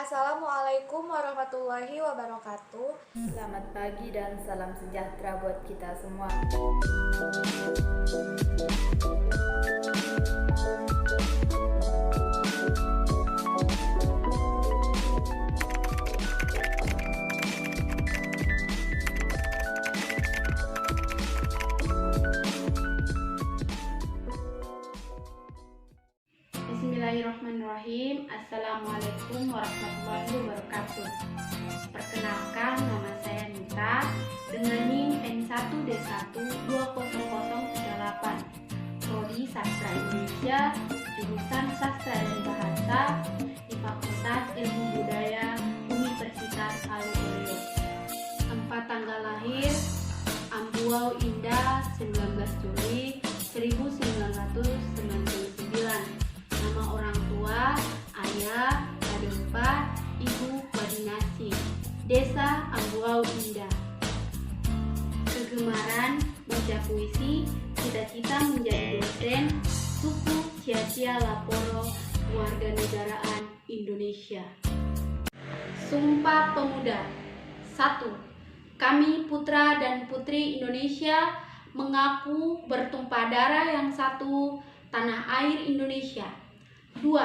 Assalamualaikum warahmatullahi wabarakatuh. Selamat pagi dan salam sejahtera buat kita semua. Bismillahirrahmanirrahim. Assalamualaikum warahmatullahi wabarakatuh. Perkenalkan, nama saya Nita dengan NIM N1D12008, Prodi Sastra Indonesia, jurusan Sastra dan Bahasa di Fakultas Ilmu Budaya Universitas Haloleo. Tempat tanggal lahir Ambuau Indah, 19 Juli 1999. Nama orang tua, ayah, ada 4, ibu, Wadinasi, Desa Ambuau Indah. Kegemaran baca puisi, cita-cita menjadi dosen, suku Cia-Cia Laporo, Kewarganegaraan Indonesia. Sumpah Pemuda. 1. Kami putra dan putri Indonesia mengaku bertumpah darah yang satu, tanah air Indonesia. 2.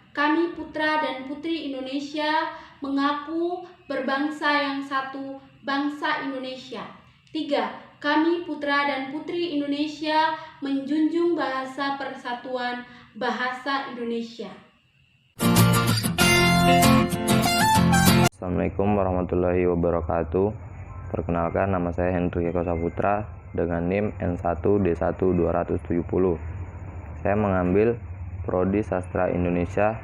Kami putra dan putri Indonesia mengaku berbangsa yang satu, bangsa Indonesia. 3. Kami putra dan putri Indonesia menjunjung bahasa persatuan, bahasa Indonesia. Assalamualaikum warahmatullahi wabarakatuh. Perkenalkan, nama saya Hendrik Eko Saputra dengan NIM N1D12070. Saya mengambil Prodi Sastra Indonesia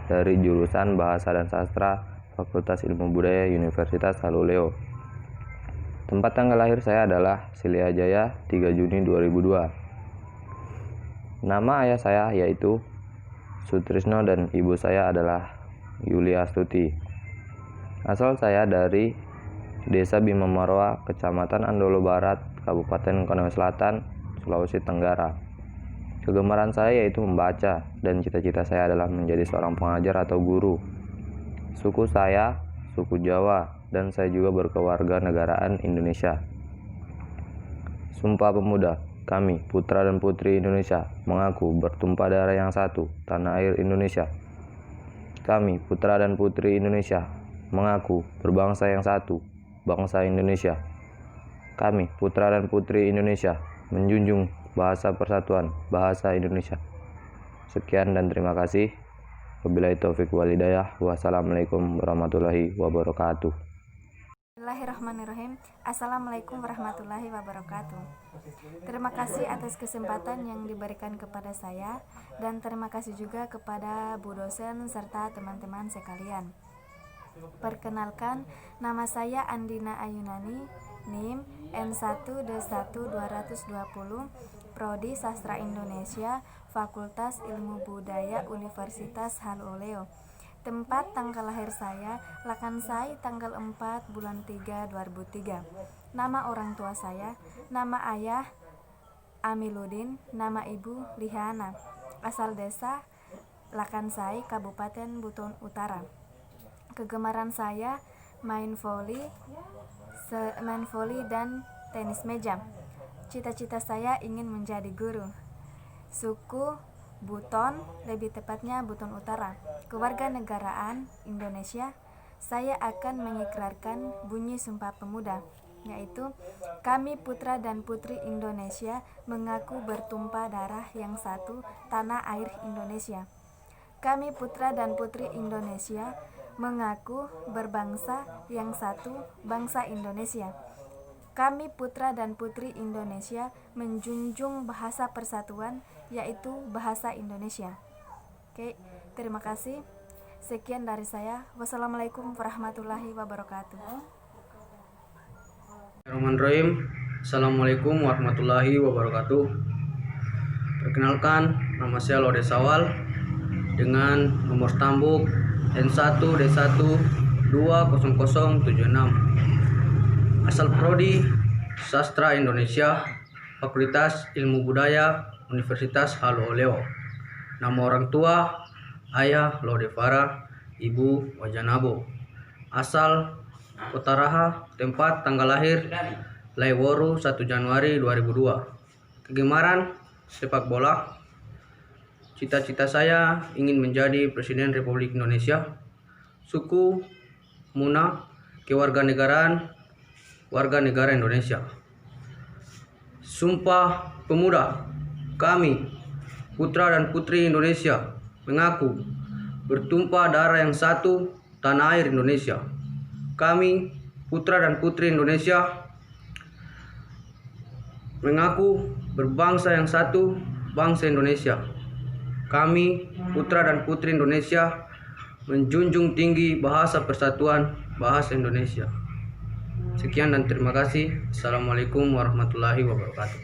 dari jurusan Bahasa dan Sastra Fakultas Ilmu Budaya Universitas Haloleo. Tempat tanggal lahir saya adalah Silia Jaya, 3 Juni 2002. Nama ayah saya yaitu Sutrisno dan ibu saya adalah Yulia Astuti. Asal saya dari Desa Bima Marwa, Kecamatan Andolo Barat, Kabupaten Konawe Selatan, Sulawesi Tenggara. Kegemaran saya yaitu membaca, dan cita-cita saya adalah menjadi seorang pengajar atau guru. Suku saya, suku Jawa, dan saya juga berkewarganegaraan Indonesia. Sumpah Pemuda. Kami, putra dan putri Indonesia, mengaku bertumpah darah yang satu, tanah air Indonesia. Kami, putra dan putri Indonesia, mengaku berbangsa yang satu, bangsa Indonesia. Kami, putra dan putri Indonesia, menjunjung bahasa persatuan, bahasa Indonesia. Sekian dan terima kasih. Wabillahi taufik wal hidayah. Wassalamualaikum warahmatullahi wabarakatuh. Bismillahirrahmanirrahim. Assalamualaikum warahmatullahi wabarakatuh. Terima kasih atas kesempatan yang diberikan kepada saya, dan terima kasih juga kepada Bu dosen serta teman-teman sekalian. Perkenalkan, nama saya Andina Ayunani, NIM N1D12020, Prodi Sastra Indonesia, Fakultas Ilmu Budaya Universitas Haloleo. Tempat tanggal lahir saya, Lakansai, tanggal 4 bulan 3 2003. Nama orang tua saya, nama ayah Amiluddin, nama ibu Lihana. Asal desa Lakansai, Kabupaten Buton Utara. Kegemaran saya main voli dan tenis meja. Cita-cita saya ingin menjadi guru. Suku Buton, lebih tepatnya Buton Utara. Kewarganegaraan Indonesia, saya akan mengikrarkan bunyi Sumpah Pemuda, yaitu kami putra dan putri Indonesia mengaku bertumpah darah yang satu, tanah air Indonesia. Kami putra dan putri Indonesia mengaku berbangsa yang satu, bangsa Indonesia. Kami putra dan putri Indonesia menjunjung bahasa persatuan, yaitu bahasa Indonesia. Oke, terima kasih. Sekian dari saya. Wassalamualaikum warahmatullahi wabarakatuh. Bismillahirrahmanirrahim. Assalamualaikum warahmatullahi wabarakatuh. Perkenalkan, nama saya Lode Sawal dengan nomor stambuk N1D1200076. Asal Prodi Sastra Indonesia, Fakultas Ilmu Budaya Universitas Haloleo. Nama orang tua, ayah Lode Farah, Ibu Wajanabo. Asal Kota Raha, tempat tanggal lahir Laiworu 1 Januari 2002. Kegemaran sepak bola. Cita-cita saya ingin menjadi Presiden Republik Indonesia. Suku Muna, kewarganegaraan warga negara Indonesia. Sumpah Pemuda. Kami, putra dan putri Indonesia, mengaku bertumpah darah yang satu, tanah air Indonesia. Kami, putra dan putri Indonesia, mengaku berbangsa yang satu, bangsa Indonesia. Kami, putra dan putri Indonesia, menjunjung tinggi bahasa persatuan, bahasa Indonesia. Sekian dan terima kasih. Assalamualaikum warahmatullahi wabarakatuh.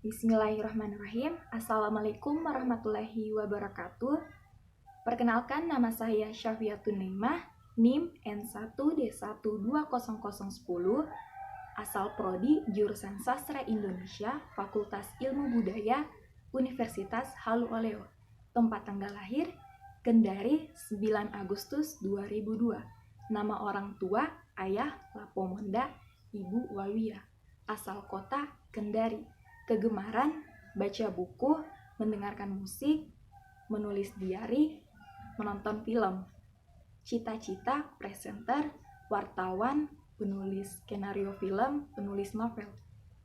Bismillahirrahmanirrahim. Assalamualaikum warahmatullahi wabarakatuh. Perkenalkan, nama saya Syafiatun Naimah, NIM N1D1200010, asal prodi jurusan Sastra Indonesia, Fakultas Ilmu Budaya, Universitas Halu Oleo. Tempat tanggal lahir Kendari 9 Agustus 2002. Nama orang tua ayah Lapomonda, ibu Wawiya. Asal kota Kendari. Kegemaran baca buku, mendengarkan musik, menulis diari, menonton film. Cita-cita presenter, wartawan, penulis skenario film, penulis novel.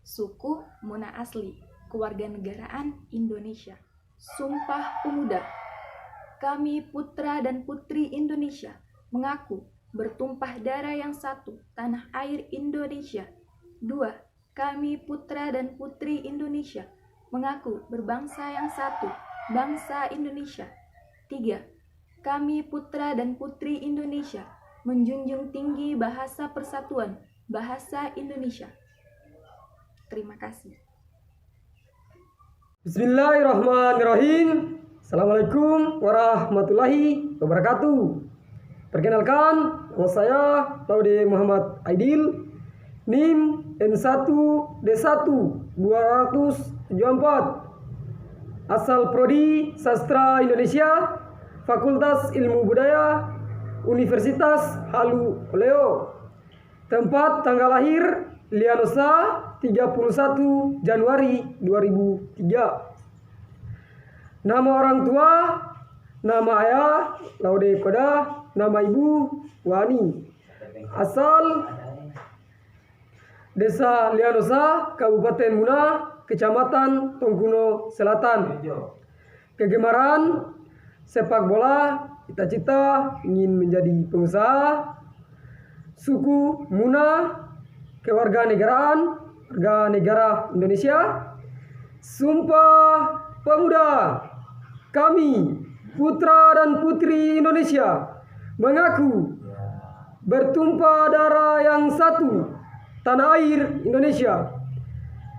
Suku Muna asli, kewarganegaraan Indonesia. Sumpah Pemuda. Kami putra dan putri Indonesia mengaku bertumpah darah yang satu, tanah air Indonesia. 2. Kami putra dan putri Indonesia mengaku berbangsa yang satu, bangsa Indonesia. 3. Kami putra dan putri Indonesia menjunjung tinggi bahasa persatuan, bahasa Indonesia. Terima kasih. Bismillahirrahmanirrahim. Assalamualaikum warahmatullahi wabarakatuh. Perkenalkan, nama saya Laude Muhammad Aidil, NIM N1D1-274, asal prodi Sastra Indonesia, Fakultas Ilmu Budaya, Universitas Halu Oleo. Tempat tanggal lahir Lianosa 31 Januari 2003. Nama orang tua, nama ayah Laude Koda, nama ibu Wani. Asal Desa Lianosa, Kabupaten Muna, Kecamatan Tongkuno Selatan. Kegemaran sepak bola, cita-cita ingin menjadi pengusaha. Suku Muna, kewarganegaraan warga negara Indonesia. Sumpah Pemuda. Kami, putra dan putri Indonesia, mengaku bertumpah darah yang satu, tanah air Indonesia.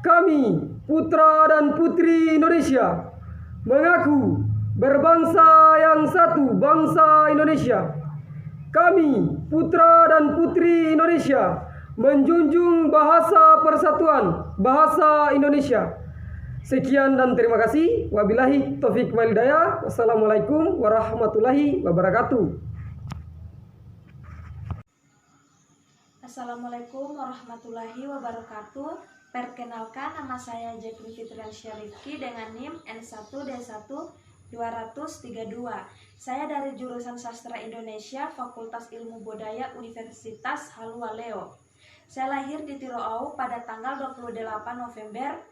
Kami, putra dan putri Indonesia, mengaku berbangsa yang satu, bangsa Indonesia. Kami, putra dan putri Indonesia, menjunjung bahasa persatuan, bahasa Indonesia. Sekian dan terima kasih. Wabillahi taufik wal hidayah. Wassalamualaikum warahmatullahi wabarakatuh. Assalamualaikum warahmatullahi wabarakatuh. Perkenalkan, nama saya Jepri Fitrian Syarifki dengan NIM N1D1-232. Saya dari jurusan Sastra Indonesia, Fakultas Ilmu Budaya, Universitas Halu Oleo. Saya lahir di Tiroau pada tanggal 28 November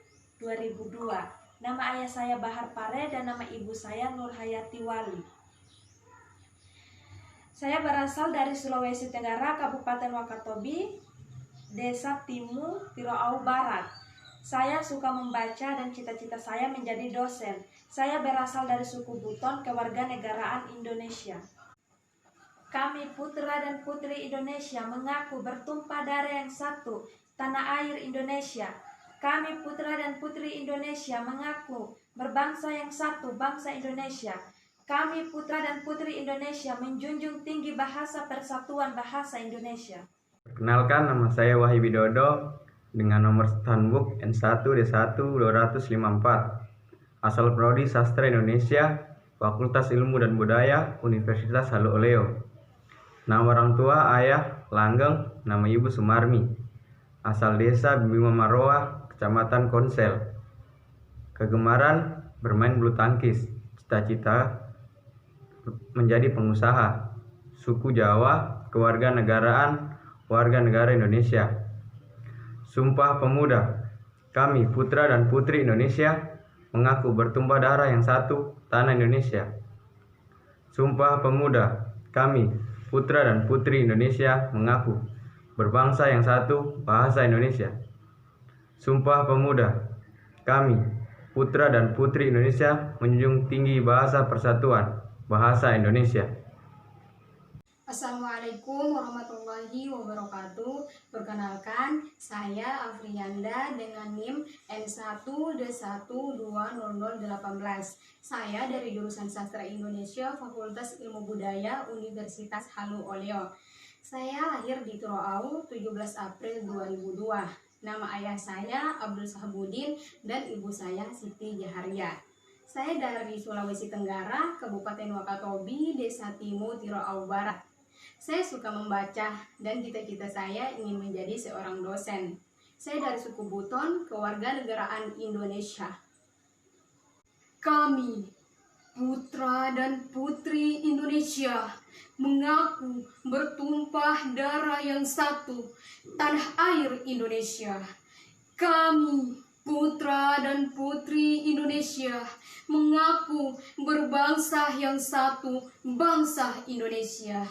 2002. Nama ayah saya Bahar Pare dan nama ibu saya Nur Hayati Wali. Saya berasal dari Sulawesi Tenggara, Kabupaten Wakatobi, Desa Timu, Tiroau Barat. Saya suka membaca dan cita-cita saya menjadi dosen. Saya berasal dari suku Buton, kewarganegaraan Indonesia. Kami putra dan putri Indonesia mengaku bertumpah darah yang satu, tanah air Indonesia. Kami putra dan putri Indonesia mengaku berbangsa yang satu, bangsa Indonesia. Kami putra dan putri Indonesia menjunjung tinggi bahasa persatuan, bahasa Indonesia. Perkenalkan, nama saya Wahyu Widodo dengan nomor handbook N1D1-254, asal prodi Sastra Indonesia, Fakultas Ilmu dan Budaya, Universitas Halu Oleo. Nama orang tua ayah Langgeng, nama ibu Sumarmi. Asal desa Bima Maroa, Kecamatan Konsel. Kegemaran bermain bulu tangkis. Cita-cita menjadi pengusaha. Suku Jawa, kewarganegaraan, warga negara Indonesia. Sumpah Pemuda. Kami, putra dan putri Indonesia, mengaku bertumpah darah yang satu, tanah Indonesia. Sumpah Pemuda. Kami, putra dan putri Indonesia, mengaku berbangsa yang satu, bahasa Indonesia. Sumpah Pemuda. Kami, putra dan putri Indonesia, menjunjung tinggi bahasa persatuan, bahasa Indonesia. Assalamualaikum warahmatullahi wabarakatuh. Perkenalkan, saya Afrianda dengan NIM N1D1200018. Saya dari jurusan Sastra Indonesia, Fakultas Ilmu Budaya, Universitas Halu Oleo. Saya lahir di Turoau 17 April 2002. Nama ayah saya Abdul Sahabudin dan ibu saya Siti Jaharia. Saya dari Sulawesi Tenggara, Kabupaten Wakatobi, Desa Timu, Turoau Barat. Saya suka membaca dan cita-cita saya ingin menjadi seorang dosen. Saya dari suku Buton, kewarganegaraan Indonesia. Kami, putra dan putri Indonesia, mengaku bertumpah darah yang satu, tanah air Indonesia. Kami, putra dan putri Indonesia, mengaku berbangsa yang satu, bangsa Indonesia.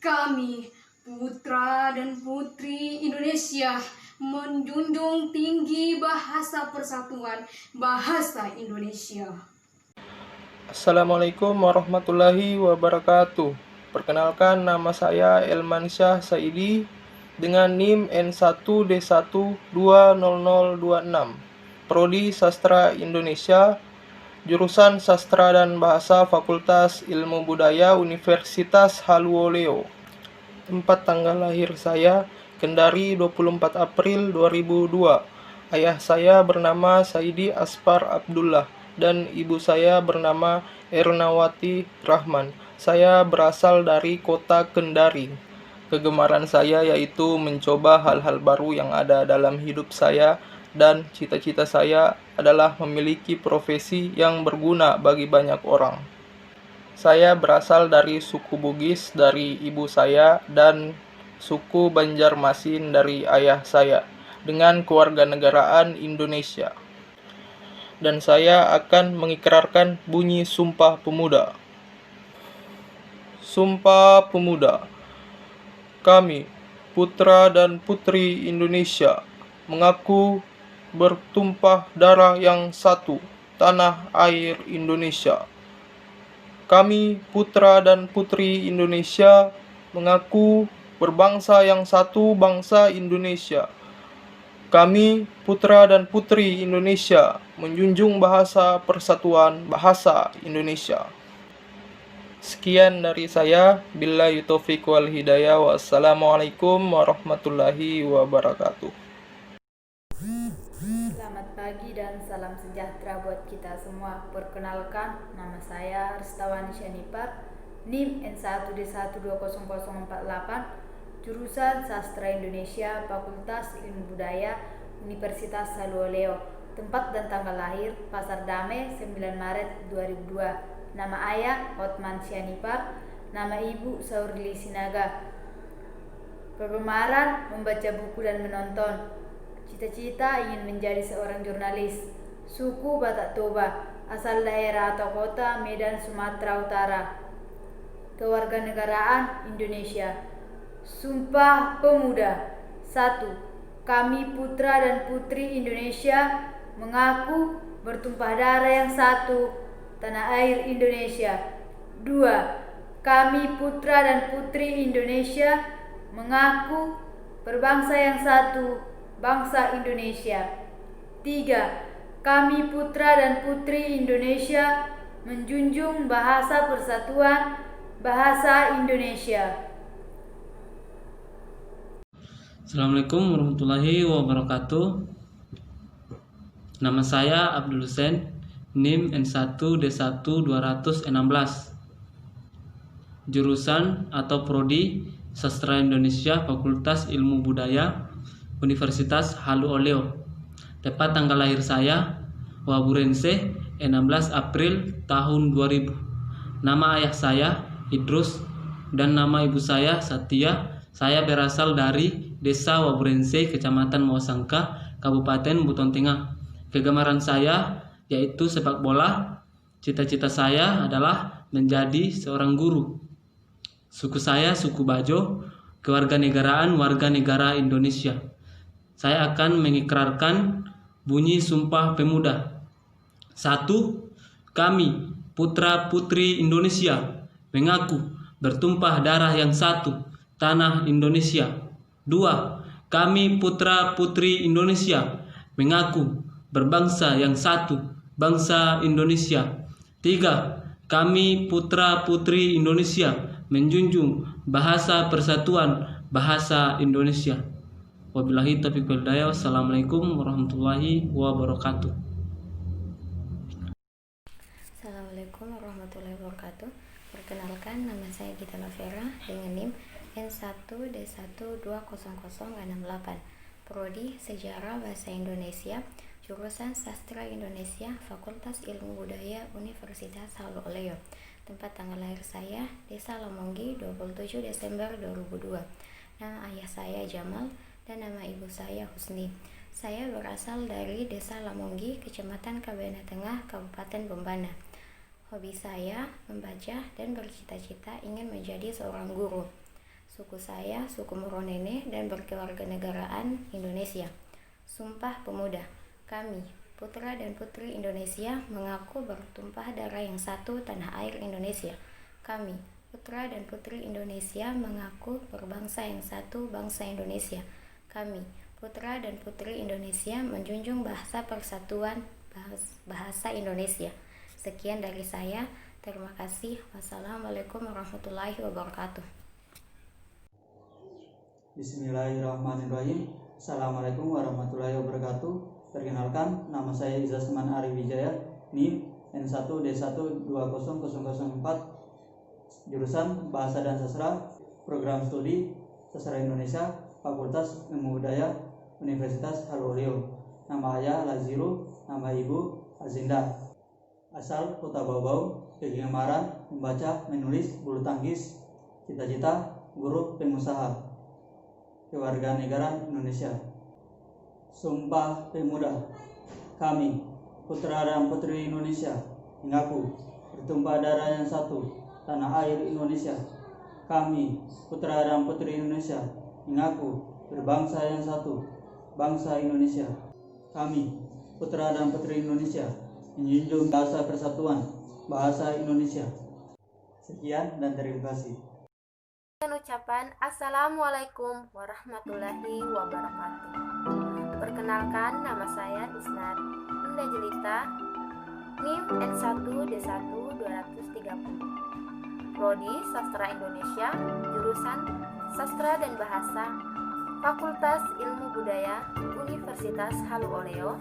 Kami, putra dan putri Indonesia, menjunjung tinggi bahasa persatuan, bahasa Indonesia. Assalamualaikum warahmatullahi wabarakatuh. Perkenalkan, nama saya Elmansyah Saidi dengan NIM N1D1200026. Prodi Sastra Indonesia, jurusan Sastra dan Bahasa, Fakultas Ilmu Budaya, Universitas Halu Oleo. Tempat tanggal lahir saya, Kendari 24 April 2002. Ayah saya bernama Saidi Aspar Abdullah dan ibu saya bernama Ernawati Rahman. Saya berasal dari kota Kendari. Kegemaran saya yaitu mencoba hal-hal baru yang ada dalam hidup saya, dan cita-cita saya adalah memiliki profesi yang berguna bagi banyak orang. Saya berasal dari suku Bugis dari ibu saya dan suku Banjarmasin dari ayah saya dengan kewarganegaraan Indonesia. Dan saya akan mengikrarkan bunyi Sumpah Pemuda. Sumpah Pemuda. Kami, putra dan putri Indonesia, mengaku bertumpah darah yang satu, tanah air Indonesia. Kami, putra dan putri Indonesia, mengaku berbangsa yang satu, bangsa Indonesia. Kami, putra dan putri Indonesia, menjunjung bahasa persatuan, bahasa Indonesia. Sekian dari saya. Billahi taufiq wal hidayah. Wassalamualaikum warahmatullahi wabarakatuh. Selamat pagi dan salam sejahtera buat kita semua. Perkenalkan, nama saya Ristawani Syanipar, NIM N1D1200048, jurusan Sastra Indonesia, Fakultas Ilmu Budaya, Universitas Halu Oleo. Tempat dan tanggal lahir, Pasar Damai, 9 Maret 2002. Nama ayah Hotman Syanipar, nama ibu Saurli Sinaga. Kegemaran membaca buku dan menonton. Cita-cita ingin menjadi seorang jurnalis. Suku Batak Toba, asal daerah atau kota Medan, Sumatera Utara. Kewarganegaraan Indonesia. Sumpah Pemuda. 1. Kami putra dan putri Indonesia mengaku bertumpah darah yang satu, tanah air Indonesia. 2. Kami putra dan putri Indonesia mengaku berbangsa yang satu, bangsa Indonesia. 3. Kami putra dan putri Indonesia menjunjung bahasa persatuan, bahasa Indonesia. Assalamualaikum warahmatullahi wabarakatuh. Nama saya Abdul Hussein NIM N1 D1 216. Jurusan atau Prodi Sastra Indonesia Fakultas Ilmu Budaya Universitas Halu Oleo. Tepat tanggal lahir saya Waburense 16 April tahun 2000. Nama ayah saya Idrus dan nama ibu saya Satya. Saya berasal dari Desa Waburense, Kecamatan Mawasangka, Kabupaten Buton Tengah. Kegemaran saya yaitu sepak bola. Cita-cita saya adalah menjadi seorang guru. Suku saya suku Bajo, kewarganegaraan warga negara Indonesia. Saya akan mengikrarkan bunyi Sumpah Pemuda. 1. Kami, putra-putri Indonesia, mengaku bertumpah darah yang satu, tanah Indonesia. 2. Kami, putra-putri Indonesia, mengaku berbangsa yang satu, bangsa Indonesia. 3. Kami, putra-putri Indonesia, menjunjung bahasa persatuan, bahasa Indonesia. Wabillahi taufiq wal hidayah. Wassalamualaikum warahmatullahi wabarakatuh. Assalamualaikum warahmatullahi wabarakatuh. Perkenalkan, nama saya Gita Lavera dengan NIM N1D1200068. Prodi Sejarah Bahasa Indonesia, jurusan Sastra Indonesia, Fakultas Ilmu Budaya Universitas Halu Oleo. Tempat tanggal lahir saya Desa Lamonggi 27 Desember 2002. Nama ayah saya Jamal dan nama ibu saya Husni. Saya berasal dari Desa Lamonggi, Kecamatan Kabena Tengah, Kabupaten Bombana. Hobi saya membaca dan bercita-cita ingin menjadi seorang guru. Suku saya suku Moronene dan berkewarganegaraan Indonesia. Sumpah Pemuda. Kami, putra dan putri Indonesia, mengaku bertumpah darah yang satu, tanah air Indonesia. Kami, putra dan putri Indonesia, mengaku berbangsa yang satu, bangsa Indonesia. Kami, putra dan putri Indonesia, menjunjung bahasa persatuan, bahasa Indonesia. Sekian dari saya. Terima kasih. Wassalamualaikum warahmatullahi wabarakatuh. Bismillahirrahmanirrahim. Assalamualaikum warahmatullahi wabarakatuh. Perkenalkan, nama saya Izasman Ari Wijaya, NIM N1D1200004, jurusan Bahasa dan Sastra, program studi Sastra Indonesia, Fakultas Ilmu Budaya Universitas Halu Oleo. Nama ayah Laziru, nama ibu Azinda. Asal Kota Bau-Bau, kegemaran membaca, menulis, bulu tangkis, cita-cita guru pengusaha, kewarganegaraan Indonesia. Sumpah Pemuda. Kami, putra dan putri Indonesia, mengaku bertumpah darah yang satu, tanah air Indonesia. Kami, putra dan putri Indonesia, mengaku berbangsa yang satu, bangsa Indonesia. Kami, putra dan putri Indonesia, menjunjung bahasa persatuan, bahasa Indonesia. Sekian dan terima kasih. Ucapan Assalamualaikum warahmatullahi wabarakatuh. Perkenalkan, nama saya Isnat Indah Jelita, NIM N1D12030. Prodi Sastra Indonesia, jurusan Sastra dan Bahasa, Fakultas Ilmu Budaya Universitas Halu Oleo.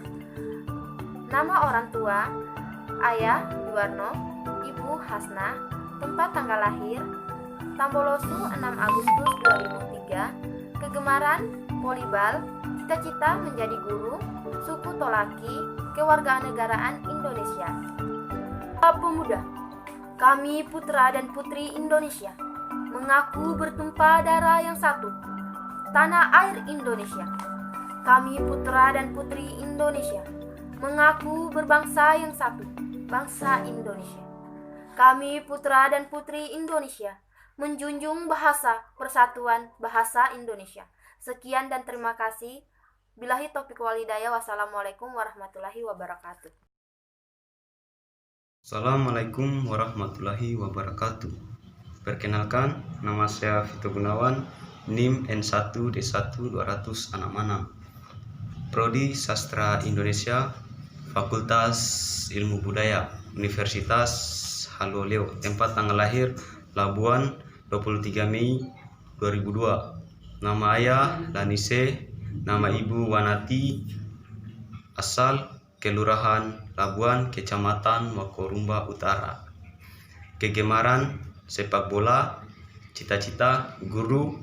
Nama orang tua, ayah Yuwarno, ibu Hasna. Tempat tanggal lahir Tambolosu 6 Agustus 2003. Kegemaran volleyball. Cita-cita menjadi guru. Suku Tolaki, kewarganegaraan Indonesia. Pemuda. Kami, putra dan putri Indonesia, mengaku bertumpah darah yang satu, tanah air Indonesia. Kami, putra dan putri Indonesia, mengaku berbangsa yang satu, bangsa Indonesia. Kami, putra dan putri Indonesia, menjunjung bahasa persatuan, bahasa Indonesia. Sekian dan terima kasih. Billahi taufiq wal hidayah. Wassalamualaikum warahmatullahi wabarakatuh. Assalamualaikum warahmatullahi wabarakatuh. Perkenalkan, nama saya Vito Gunawan, NIM N1D12006. Prodi Sastra Indonesia, Fakultas Ilmu Budaya Universitas Halu Oleo. Tempat tanggal lahir Labuan 23 Mei 2002. Nama ayah Lanise, nama ibu Wanati. Asal Kelurahan Labuan, Kecamatan Wakorumba Utara. Kegemaran sepak bola, cita-cita guru,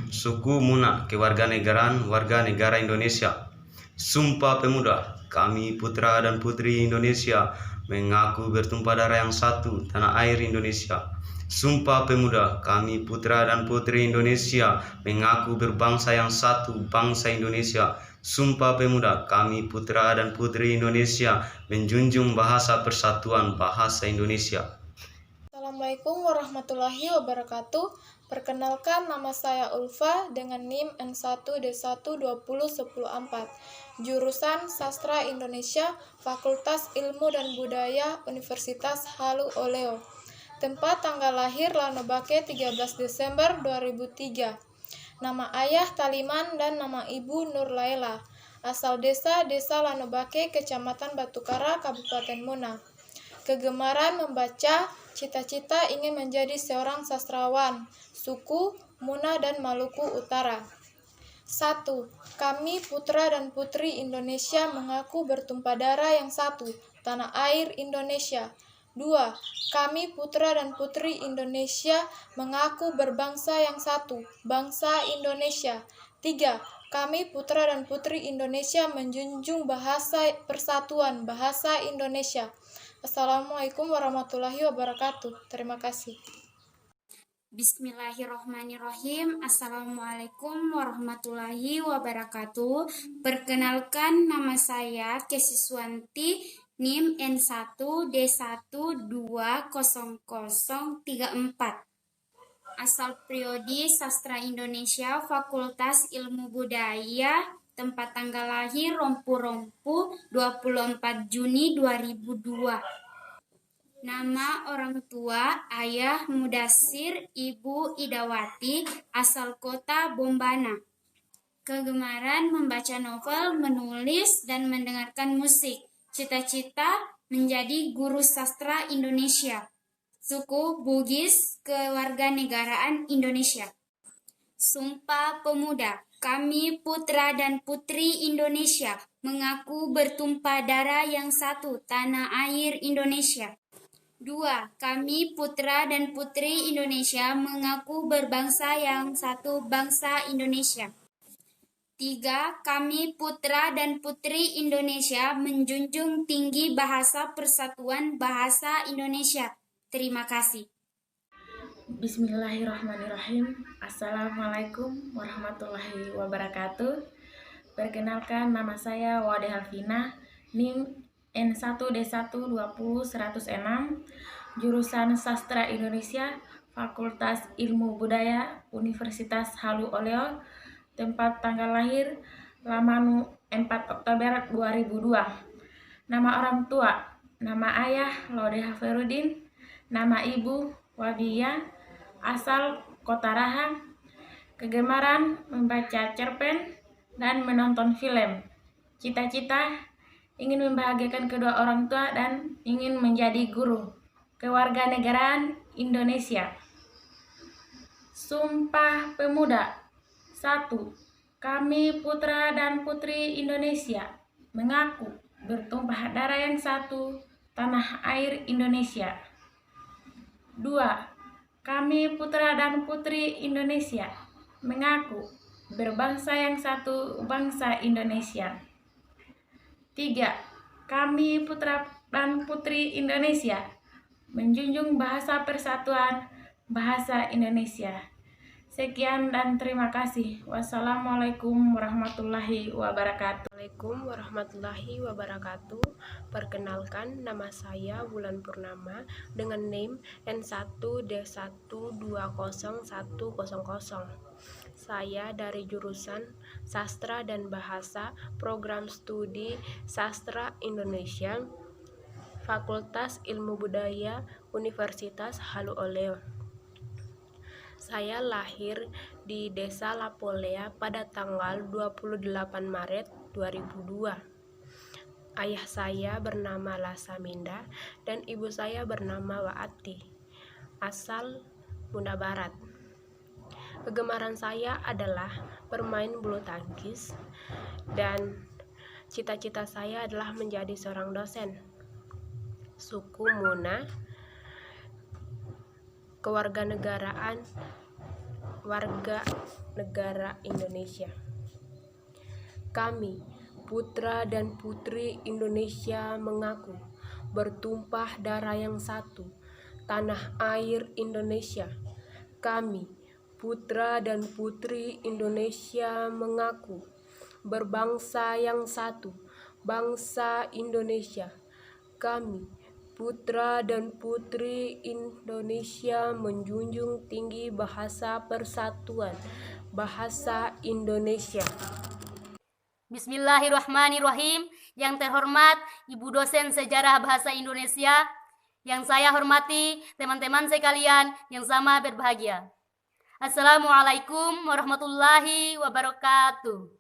suku Muna, kewarganegaraan warga negara Indonesia. Sumpah Pemuda, kami putra dan putri Indonesia mengaku bertumpah darah yang satu, tanah air Indonesia. Sumpah Pemuda, kami putra dan putri Indonesia mengaku berbangsa yang satu, bangsa Indonesia. Sumpah Pemuda, kami putra dan putri Indonesia menjunjung bahasa persatuan, bahasa Indonesia. Assalamualaikum warahmatullahi wabarakatuh. Perkenalkan, nama saya Ulfa dengan NIM N1D1201014, jurusan Sastra Indonesia, Fakultas Ilmu dan Budaya, Universitas Halu Oleo. Tempat tanggal lahir Lanobake 13 Desember 2003. Nama ayah Taliman dan nama ibu Nur Laila. Asal desa Lanobake, Kecamatan Batukara, Kabupaten Muna. Kegemaran membaca, cita-cita ingin menjadi seorang sastrawan. Suku Muna dan Maluku Utara. 1. Kami putra dan putri Indonesia mengaku bertumpah darah yang satu, tanah air Indonesia. 2. Kami putra dan putri Indonesia mengaku berbangsa yang satu, bangsa Indonesia. 3. Kami putra dan putri Indonesia menjunjung bahasa persatuan, bahasa Indonesia. Assalamualaikum warahmatullahi wabarakatuh. Terima kasih. Bismillahirrohmanirrohim. Assalamualaikum warahmatullahi wabarakatuh. Perkenalkan, nama saya Kesiswanti, NIM N1D1200034. Asal prodi Sastra Indonesia, Fakultas Ilmu Budaya, tempat tanggal lahir Rompu-Rompu 24 Juni 2002. Nama orang tua, ayah Mudasir, ibu Idawati, asal kota Bombana. Kegemaran membaca novel, menulis, dan mendengarkan musik. Cita-cita menjadi guru sastra Indonesia. Suku Bugis, kewarganegaraan Indonesia. Sumpah Pemuda, kami putra dan putri Indonesia mengaku bertumpah darah yang satu, tanah air Indonesia. 2. Kami putra dan putri Indonesia mengaku berbangsa yang satu, bangsa Indonesia. 3. Kami putra dan putri Indonesia menjunjung tinggi bahasa persatuan, bahasa Indonesia. Terima kasih. Bismillahirrahmanirrahim. Assalamualaikum warahmatullahi wabarakatuh. Perkenalkan, nama saya Wade Halvina, NIM N1D1201006, jurusan Sastra Indonesia, Fakultas Ilmu Budaya, Universitas Halu Oleo. Tempat tanggal lahir Lamanu 4 Oktober 2002. Nama orang tua, nama ayah Laude Haferudin, nama ibu Wabiyah, asal Kota Raha. Kegemaran membaca cerpen dan menonton film. Cita-cita ingin membahagiakan kedua orang tua dan ingin menjadi guru. Kewarganegaraan Indonesia. Sumpah Pemuda. 1. Kami putra dan putri Indonesia mengaku bertumpah darah yang satu, tanah air Indonesia. 2. Kami putra dan putri Indonesia mengaku berbangsa yang satu, bangsa Indonesia. 3. Kami putra dan putri Indonesia menjunjung bahasa persatuan, bahasa Indonesia. Sekian dan terima kasih. Wassalamualaikum warahmatullahi wabarakatuh. Assalamualaikum warahmatullahi wabarakatuh. Perkenalkan, nama saya Wulan Purnama dengan NIM N1D1201000. Saya dari jurusan Sastra dan Bahasa, Program Studi Sastra Indonesia, Fakultas Ilmu Budaya, Universitas Halu Oleo. Saya lahir di Desa Lapolea pada tanggal 28 Maret 2002. Ayah saya bernama Lasaminda dan ibu saya bernama Waati, asal Muna Barat. Kegemaran saya adalah bermain bulu tangkis dan Cita-cita saya adalah menjadi seorang dosen. Suku Muna, kewarganegaraan warga negara Indonesia. Kami, putra dan putri Indonesia, mengaku bertumpah darah yang satu, tanah air Indonesia. Kami, putra dan putri Indonesia, mengaku berbangsa yang satu, bangsa Indonesia. Kami, putra dan putri Indonesia, menjunjung tinggi bahasa persatuan, bahasa Indonesia. Bismillahirrahmanirrahim. Yang terhormat Ibu dosen sejarah bahasa Indonesia, yang saya hormati teman-teman sekalian yang sama berbahagia. Assalamualaikum warahmatullahi wabarakatuh.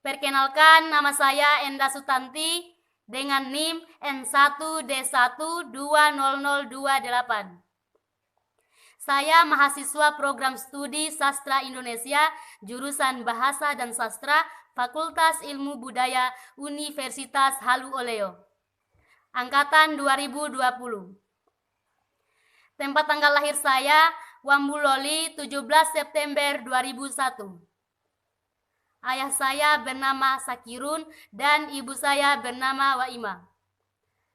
Perkenalkan, nama saya Enda Sutanti dengan NIM N1D1200028. Saya mahasiswa program studi Sastra Indonesia, jurusan Bahasa dan Sastra, Fakultas Ilmu Budaya, Universitas Halu Oleo, angkatan 2020. Tempat tanggal lahir saya, Wambuloli, 17 September 2001. Ayah saya bernama Sakirun dan ibu saya bernama Waima.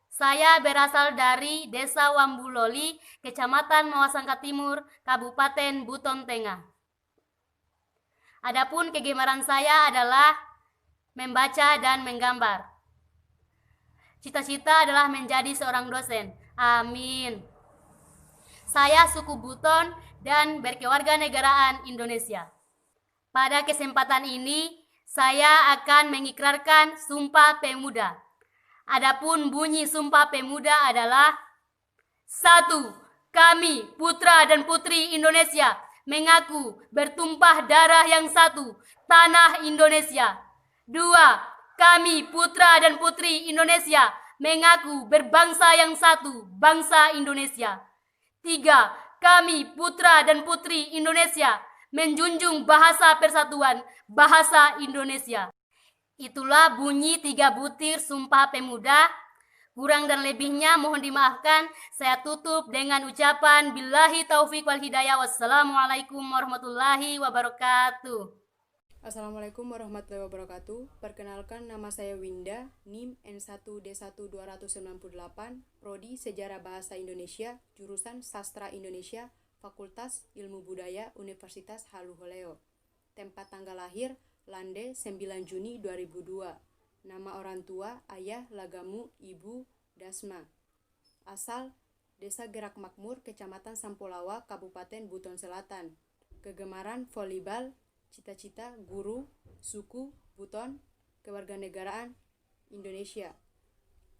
Saya berasal dari Desa Wambuloli, Kecamatan Mawasangka Timur, Kabupaten Buton Tengah. Adapun kegemaran saya adalah membaca dan menggambar. Cita-cita adalah menjadi seorang dosen. Amin. Saya suku Buton dan berkewarganegaraan Indonesia. Pada kesempatan ini, saya akan mengikrarkan Sumpah Pemuda. Adapun bunyi Sumpah Pemuda adalah: 1. Kami, putra dan putri Indonesia, mengaku bertumpah darah yang satu, tanah Indonesia. 2. Kami, putra dan putri Indonesia, mengaku berbangsa yang satu, bangsa Indonesia. 3. Kami, putra dan putri Indonesia, menjunjung bahasa persatuan, bahasa Indonesia. Itulah bunyi 3 butir Sumpah Pemuda. Kurang dan lebihnya mohon dimaafkan. Saya tutup dengan ucapan billahi taufiq wal hidayah. Wassalamualaikum warahmatullahi wabarakatuh. Assalamualaikum warahmatullahi wabarakatuh. Perkenalkan, nama saya Winda, NIM N1D12098, Prodi Sejarah Bahasa Indonesia, jurusan Sastra Indonesia, Fakultas Ilmu Budaya, Universitas Halu Oleo. Tempat tanggal lahir, Lande, 9 Juni 2002. Nama orang tua, ayah Lagamu, ibu Dasma. Asal, Desa Gerak Makmur, Kecamatan Sampolawa, Kabupaten Buton Selatan. Kegemaran volleyball, cita-cita guru, suku Buton, kewarganegaraan Indonesia.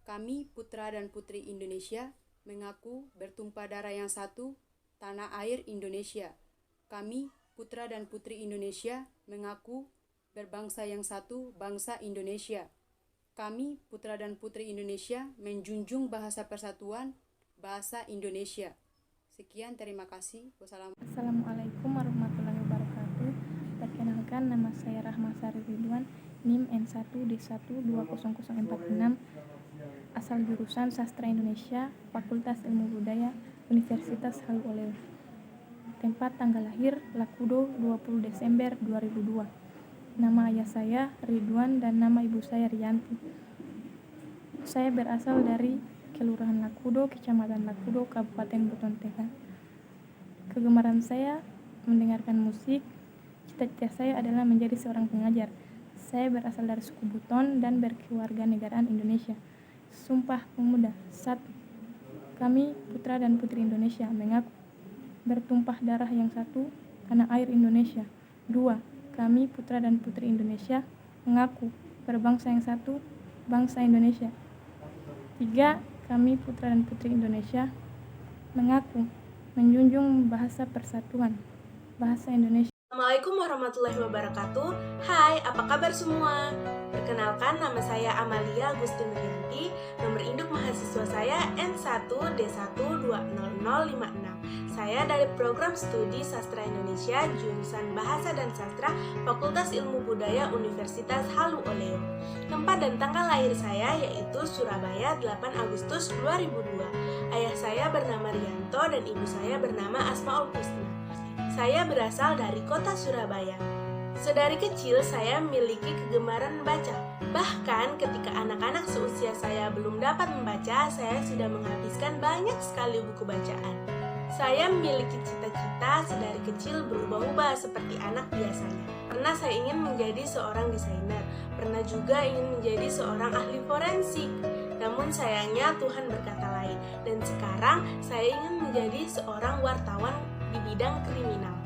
Kami, putra dan putri Indonesia, mengaku bertumpah darah yang satu, tanah air Indonesia. Kami, putra dan putri Indonesia, mengaku berbangsa yang satu, bangsa Indonesia. Kami, putra dan putri Indonesia, menjunjung bahasa persatuan, bahasa Indonesia. Sekian, terima kasih. Assalamualaikum warahmatullahi wabarakatuh. Perkenalkan, nama saya Rahma Sari Ridwan, NIM N1D1200046, asal jurusan Sastra Indonesia, Fakultas Ilmu Budaya, Universitas Halu Oleo. Tempat tanggal lahir, Lakudo, 20 Desember 2002. Nama ayah saya Ridwan dan nama ibu saya Rianti. Saya berasal dari Kelurahan Lakudo, Kecamatan Lakudo, Kabupaten Buton Tengah. Kegemaran saya mendengarkan musik. Cita-cita saya adalah menjadi seorang pengajar. Saya berasal dari suku Buton dan berkewarganegaraan Indonesia. Sumpah Pemuda. 1. Kami, putra dan putri Indonesia, mengaku bertumpah darah yang satu, tanah air Indonesia. 2. Kami, putra dan putri Indonesia, mengaku berbangsa yang satu, bangsa Indonesia. 3. Kami, putra dan putri Indonesia, mengaku menjunjung bahasa persatuan, bahasa Indonesia. Assalamualaikum warahmatullahi wabarakatuh. Hai, apa kabar semua? Perkenalkan, nama saya Amalia Agustin Rianti, nomor induk mahasiswa saya N1D1200056. Saya dari program studi Sastra Indonesia, jurusan Bahasa dan Sastra, Fakultas Ilmu Budaya Universitas Halu Oleo. Tempat dan tanggal lahir saya yaitu Surabaya 8 Agustus 2002. Ayah saya bernama Rianto dan ibu saya bernama Asmaul Husna. Saya berasal dari kota Surabaya. Sedari kecil saya memiliki kegemaran membaca. Bahkan ketika anak-anak seusia saya belum dapat membaca, saya sudah menghabiskan banyak sekali buku bacaan. Saya memiliki cita-cita sedari kecil berubah-ubah seperti anak biasanya. Pernah saya ingin menjadi seorang desainer, pernah juga ingin menjadi seorang ahli forensik. Namun sayangnya Tuhan berkata lain, dan sekarang saya ingin menjadi seorang wartawan di bidang kriminal.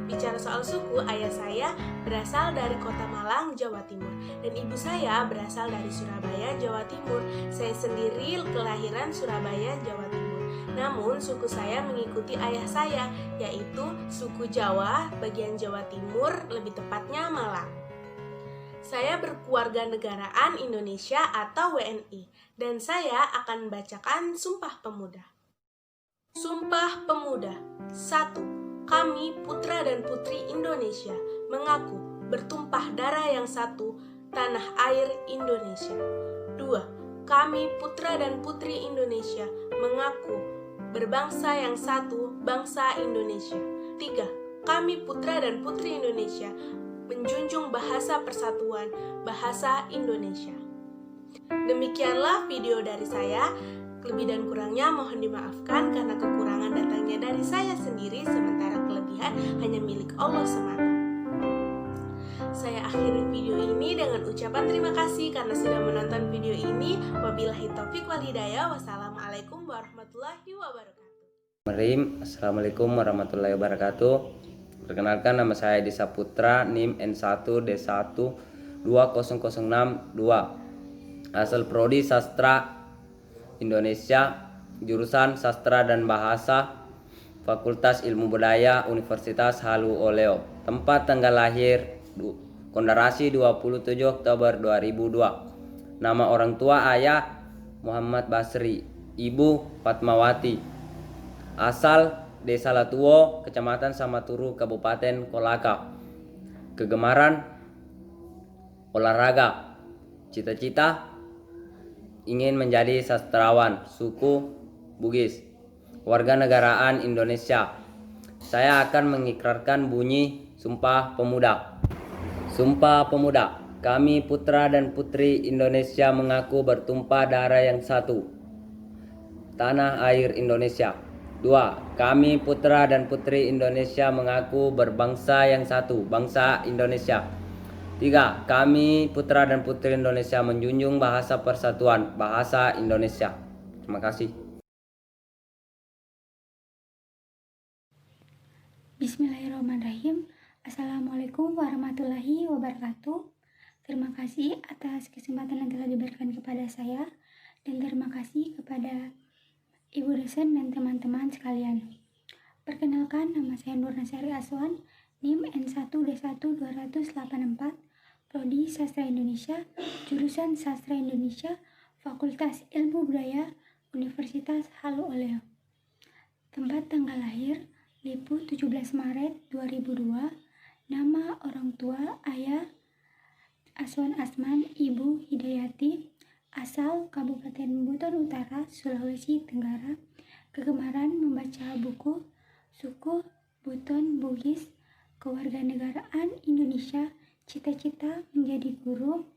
Bicara soal suku, ayah saya berasal dari kota Malang, Jawa Timur, dan ibu saya berasal dari Surabaya, Jawa Timur. Saya sendiri kelahiran Surabaya, Jawa Timur. Namun, suku saya mengikuti ayah saya, yaitu suku Jawa, bagian Jawa Timur, lebih tepatnya Malang. Saya berkeluarga negaraan Indonesia atau WNI, dan saya akan membacakan Sumpah Pemuda. Sumpah Pemuda. 1. Kami, putra dan putri Indonesia, mengaku bertumpah darah yang satu, tanah air Indonesia. 2. Kami, putra dan putri Indonesia, mengaku berbangsa yang satu, bangsa Indonesia. 3. Kami, putra dan putri Indonesia, menjunjung bahasa persatuan, bahasa Indonesia. Demikianlah video dari saya. Lebih dan kurangnya mohon dimaafkan karena kekurangan datangnya dari saya sendiri, sementara kelebihan hanya milik Allah semata. Saya akhiri video ini dengan ucapan terima kasih karena sudah menonton video ini. Wabillahi taufik wal hidayah. Wassalamualaikum warahmatullahi wabarakatuh. Assalamualaikum warahmatullahi wabarakatuh. Perkenalkan, nama saya Edi Saputra, NIM N1D12006-2. Asal Prodi Sastra Indonesia, jurusan Sastra dan Bahasa, Fakultas Ilmu Budaya Universitas Halu Oleo. Tempat tanggal lahir Kondarasi 27 Oktober 2002. Nama orang tua ayah Muhammad Basri, ibu Fatmawati. Asal Desa Latuwo, Kecamatan Samaturu, Kabupaten Kolaka. Kegemaran olahraga. Cita-cita ingin menjadi sastrawan, suku Bugis. Warganegaraan Indonesia. Saya akan mengikrarkan bunyi Sumpah Pemuda. Sumpah Pemuda. Kami putra dan putri Indonesia mengaku bertumpah darah yang satu, tanah air Indonesia. 2. Kami putra dan putri Indonesia mengaku berbangsa yang satu, bangsa Indonesia. 3. Kami putra dan putri Indonesia menjunjung bahasa persatuan, bahasa Indonesia. Terima kasih. Bismillahirrahmanirrahim. Assalamualaikum warahmatullahi wabarakatuh. Terima kasih atas kesempatan yang telah diberikan kepada saya, dan terima kasih kepada ibu dosen dan teman-teman sekalian. Perkenalkan, nama saya Nur Nasari Aswan, NIM N1D12084, Prodi Sastra Indonesia, jurusan Sastra Indonesia, Fakultas Ilmu Budaya Universitas Halu Oleo. Tempat tanggal lahir Lipu 17 Maret 2002. Nama orang tua ayah Aswan Asman, ibu Hidayati. Asal Kabupaten Buton Utara, Sulawesi Tenggara. Kegemaran membaca buku, suku Buton Bugis. Kewarganegaraan Indonesia, cita-cita menjadi guru.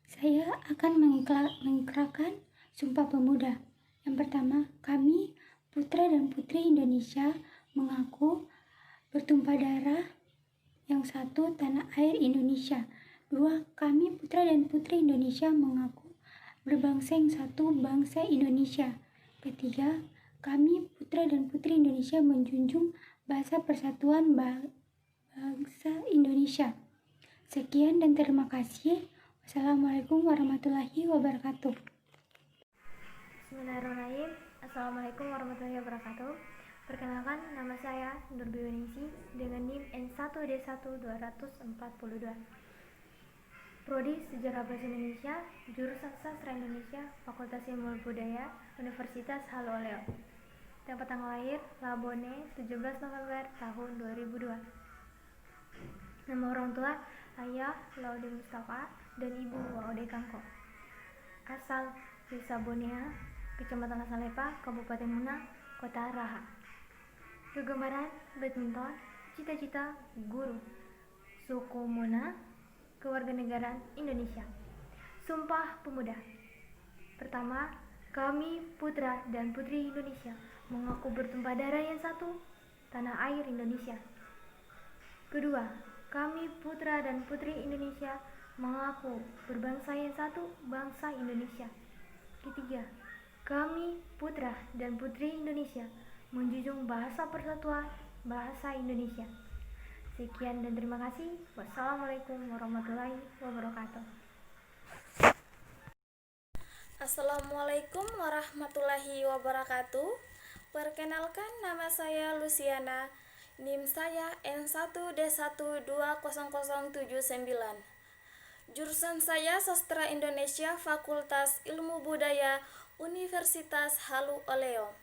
Saya akan mengikrarkan Sumpah Pemuda. Yang pertama, kami putra dan putri Indonesia mengaku bertumpah darah yang satu, tanah air Indonesia. 2. Kami putra dan putri Indonesia mengaku berbangsa yang satu, bangsa Indonesia. Ketiga, kami putra dan putri Indonesia menjunjung bahasa persatuan, bangsa Indonesia. Sekian dan terima kasih. Wassalamualaikum warahmatullahi wabarakatuh. Bismillahirrahmanirrahim. Assalamualaikum warahmatullahi wabarakatuh. Perkenalkan, nama saya Nur Biwaningsi dengan NIM N1D12042. Prodi Sejarah Bahasa Indonesia, Jurusan Sastra Indonesia, Fakultas Ilmu Budaya, Universitas Halu Oleo. Tempat tanggal lahir, Labone, 17 November tahun 2002. Nama orang tua, Ayah Laude Mustafa dan Ibu Waude Kangko. Asal Desa Bonea, Kecamatan Lasalepa, Kabupaten Muna, Kota Raha. Kegemaran badminton, cita-cita guru. Suku Muna, kewarganegaraan Indonesia. Sumpah Pemuda. Pertama, kami putra dan putri Indonesia mengaku bertumpah darah yang satu, tanah air Indonesia. Kedua, kami putra dan putri Indonesia mengaku berbangsa yang satu, bangsa Indonesia. Ketiga, kami putra dan putri Indonesia menjunjung bahasa persatuan, bahasa Indonesia. Sekian dan terima kasih. Wassalamualaikum warahmatullahi wabarakatuh. Assalamualaikum warahmatullahi wabarakatuh. Perkenalkan, nama saya Luciana. NIM saya N1D1200079. Jurusan saya Sastra Indonesia, Fakultas Ilmu Budaya, Universitas Halu Oleo.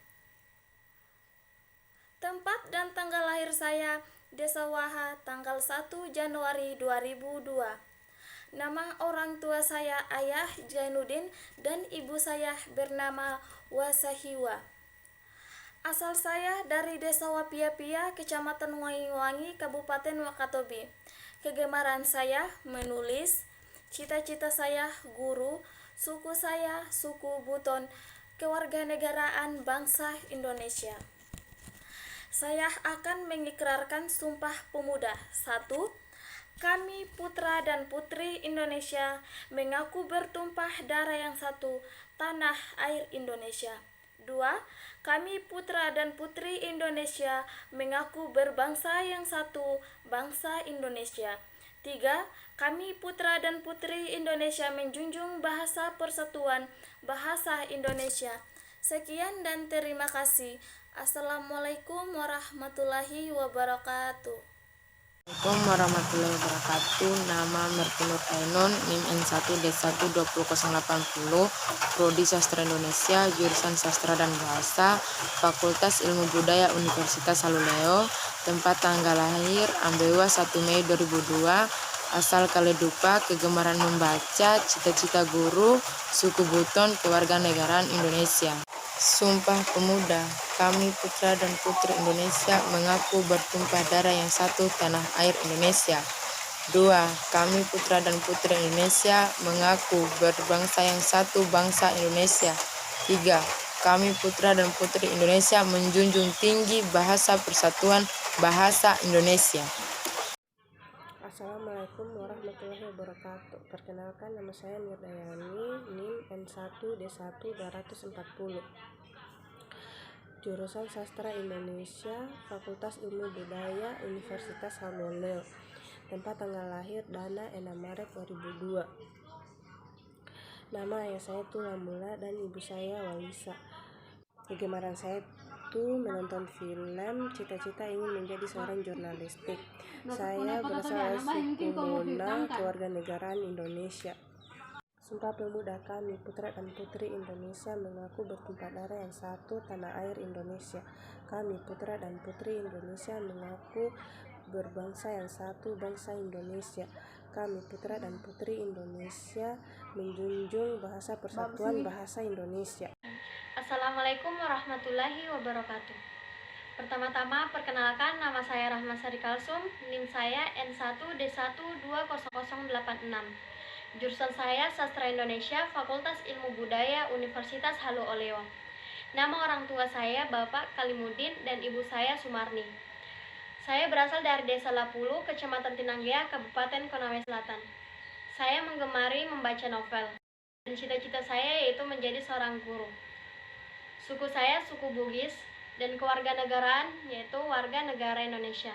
Tempat dan tanggal lahir saya Desa Waha, tanggal 1 Januari 2002. Nama orang tua saya Ayah Jainuddin dan ibu saya bernama Wasahiwa. Asal saya dari Desa Wapia-Pia, Kecamatan Wangi-Wangi, Kabupaten Wakatobi. Kegemaran saya menulis, cita-cita saya guru, suku saya suku Buton, kewarganegaraan bangsa Indonesia. Saya akan mengikrarkan Sumpah Pemuda. 1. Kami putra dan putri Indonesia mengaku bertumpah darah yang satu, tanah air Indonesia. 2. Kami putra dan putri Indonesia mengaku berbangsa yang satu, bangsa Indonesia. 3. Kami putra dan putri Indonesia menjunjung bahasa persatuan, bahasa Indonesia. Sekian dan terima kasih. Assalamualaikum warahmatullahi wabarakatuh. Assalamualaikum warahmatullahi wabarakatuh. Nama Mertinur Ainun, NIM N1D12080, Prodi Sastra Indonesia, Jurusan Sastra dan Bahasa, Fakultas Ilmu Budaya, Universitas Halu Oleo. Tempat tanggal lahir Ambewa 1 Mei 2002. Asal Kaledupa, kegemaran membaca, cita-cita guru, suku Buton, kewarganegaraan Indonesia. Sumpah Pemuda. Kami putra dan putri Indonesia mengaku bertumpah darah yang satu, tanah air Indonesia. 2. Kami putra dan putri Indonesia mengaku berbangsa yang satu, bangsa Indonesia. 3. Kami putra dan putri Indonesia menjunjung tinggi bahasa persatuan, bahasa Indonesia. Assalamualaikum warahmatullahi wabarakatuh. Perkenalkan, nama saya Mirdayani, NIM N1D1-240. Jurusan Sastra Indonesia, Fakultas Ilmu Budaya, Universitas Halu Oleo. Tempat tanggal lahir Dana 6 Maret 2002. Nama ayah saya Tulamula dan ibu saya Walisa. Kegemaran saya itu menonton film, cita-cita ingin menjadi seorang jurnalistik. Saya berasal dari suku Mona, kewarganegaraan Indonesia. Sumpah Pemuda. Kami putra dan putri Indonesia mengaku bertumpah darah yang satu, tanah air Indonesia. Kami putra dan putri Indonesia mengaku berbangsa yang satu, bangsa Indonesia. Kami putra dan putri Indonesia menjunjung bahasa persatuan, bahasa Indonesia. Assalamualaikum warahmatullahi wabarakatuh. Pertama-tama, perkenalkan, nama saya Rahma Sari Kalsum, NIM saya N1D1200086. Jurusan saya Sastra Indonesia, Fakultas Ilmu Budaya, Universitas Halu Oleo. Nama orang tua saya Bapak Kalimudin dan ibu saya Sumarni. Saya berasal dari Desa Lapulu, Kecamatan Tinanggea, Kabupaten Konawe Selatan. Saya menggemari membaca novel. Dan cita-cita saya yaitu menjadi seorang guru. Suku saya suku Bugis dan kewarganegaraan yaitu warga negara Indonesia.